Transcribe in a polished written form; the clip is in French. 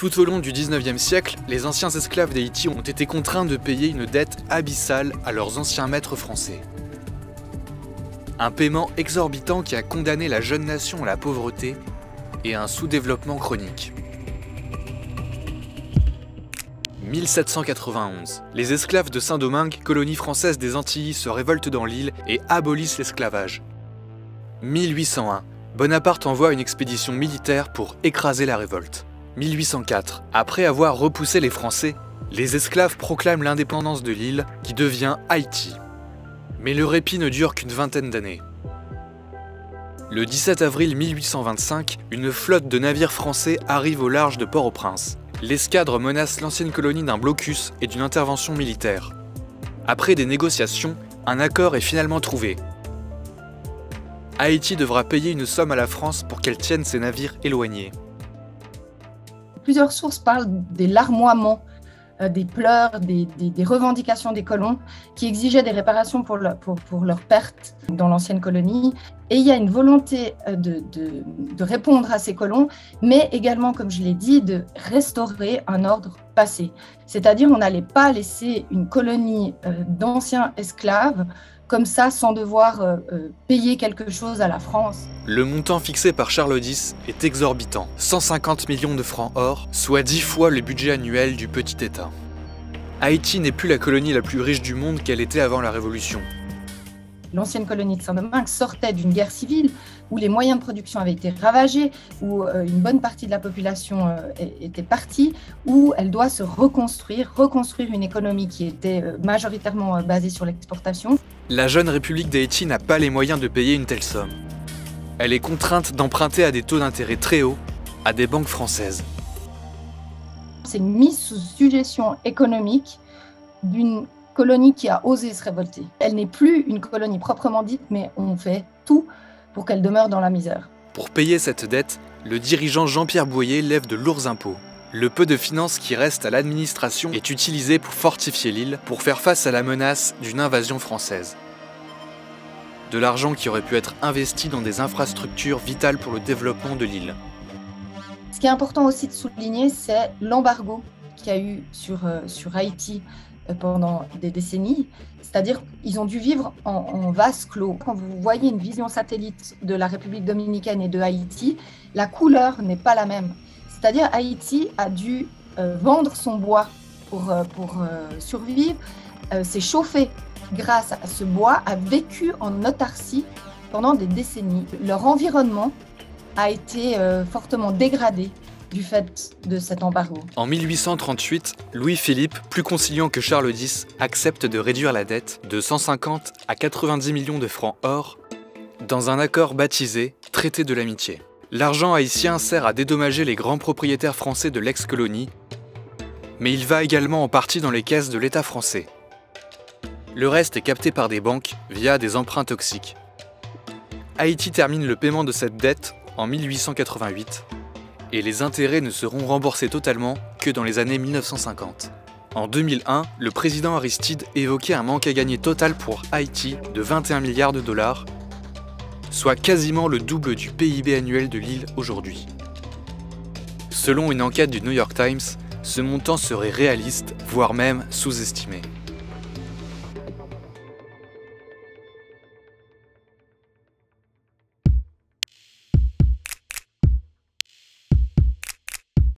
Tout au long du 19e siècle, les anciens esclaves d'Haïti ont été contraints de payer une dette abyssale à leurs anciens maîtres français. Un paiement exorbitant qui a condamné la jeune nation à la pauvreté et à un sous-développement chronique. 1791. Les esclaves de Saint-Domingue, colonie française des Antilles, se révoltent dans l'île et abolissent l'esclavage. 1801. Bonaparte envoie une expédition militaire pour écraser la révolte. 1804. Après avoir repoussé les Français, les esclaves proclament l'indépendance de l'île qui devient Haïti. Mais le répit ne dure qu'une vingtaine d'années. Le 17 avril 1825, une flotte de navires français arrive au large de Port-au-Prince. L'escadre menace l'ancienne colonie d'un blocus et d'une intervention militaire. Après des négociations, un accord est finalement trouvé. Haïti devra payer une somme à la France pour qu'elle tienne ses navires éloignés. Plusieurs sources parlent des larmoiements, des pleurs, des revendications des colons qui exigeaient des réparations pour leurs pertes dans l'ancienne colonie. Et il y a une volonté de répondre à ces colons, mais également, comme je l'ai dit, de restaurer un ordre passé. C'est-à-dire on n'allait pas laisser une colonie d'anciens esclaves comme ça, sans devoir payer quelque chose à la France. Le montant fixé par Charles X est exorbitant, 150 millions de francs or, soit 10 fois le budget annuel du petit État. Haïti n'est plus la colonie la plus riche du monde qu'elle était avant la Révolution. L'ancienne colonie de Saint-Domingue sortait d'une guerre civile où les moyens de production avaient été ravagés, où une bonne partie de la population était partie, où elle doit se reconstruire une économie qui était majoritairement basée sur l'exportation. La jeune République d'Haïti n'a pas les moyens de payer une telle somme. Elle est contrainte d'emprunter à des taux d'intérêt très hauts à des banques françaises. C'est une mise sous sujétion économique d'une colonie qui a osé se révolter. Elle n'est plus une colonie proprement dite, mais on fait tout pour qu'elle demeure dans la misère. Pour payer cette dette, le dirigeant Jean-Pierre Boyer lève de lourds impôts. Le peu de finances qui reste à l'administration est utilisé pour fortifier l'île, pour faire face à la menace d'une invasion française. De l'argent qui aurait pu être investi dans des infrastructures vitales pour le développement de l'île. Ce qui est important aussi de souligner, c'est l'embargo qu'il y a eu sur Haïti pendant des décennies, c'est-à-dire qu'ils ont dû vivre en vase clos. Quand vous voyez une vision satellite de la République dominicaine et de Haïti, la couleur n'est pas la même. C'est-à-dire Haïti a dû vendre son bois pour survivre, s'est chauffé grâce à ce bois, a vécu en autarcie pendant des décennies. Leur environnement a été fortement dégradé du fait de cet embargo. En 1838, Louis-Philippe, plus conciliant que Charles X, accepte de réduire la dette de 150 à 90 millions de francs or dans un accord baptisé Traité de l'amitié. L'argent haïtien sert à dédommager les grands propriétaires français de l'ex-colonie, mais il va également en partie dans les caisses de l'État français. Le reste est capté par des banques via des emprunts toxiques. Haïti termine le paiement de cette dette en 1888, et les intérêts ne seront remboursés totalement que dans les années 1950. En 2001, le président Aristide évoquait un manque à gagner total pour Haïti de 21 milliards de dollars, soit quasiment le double du PIB annuel de l'île aujourd'hui. Selon une enquête du New York Times, ce montant serait réaliste, voire même sous-estimé.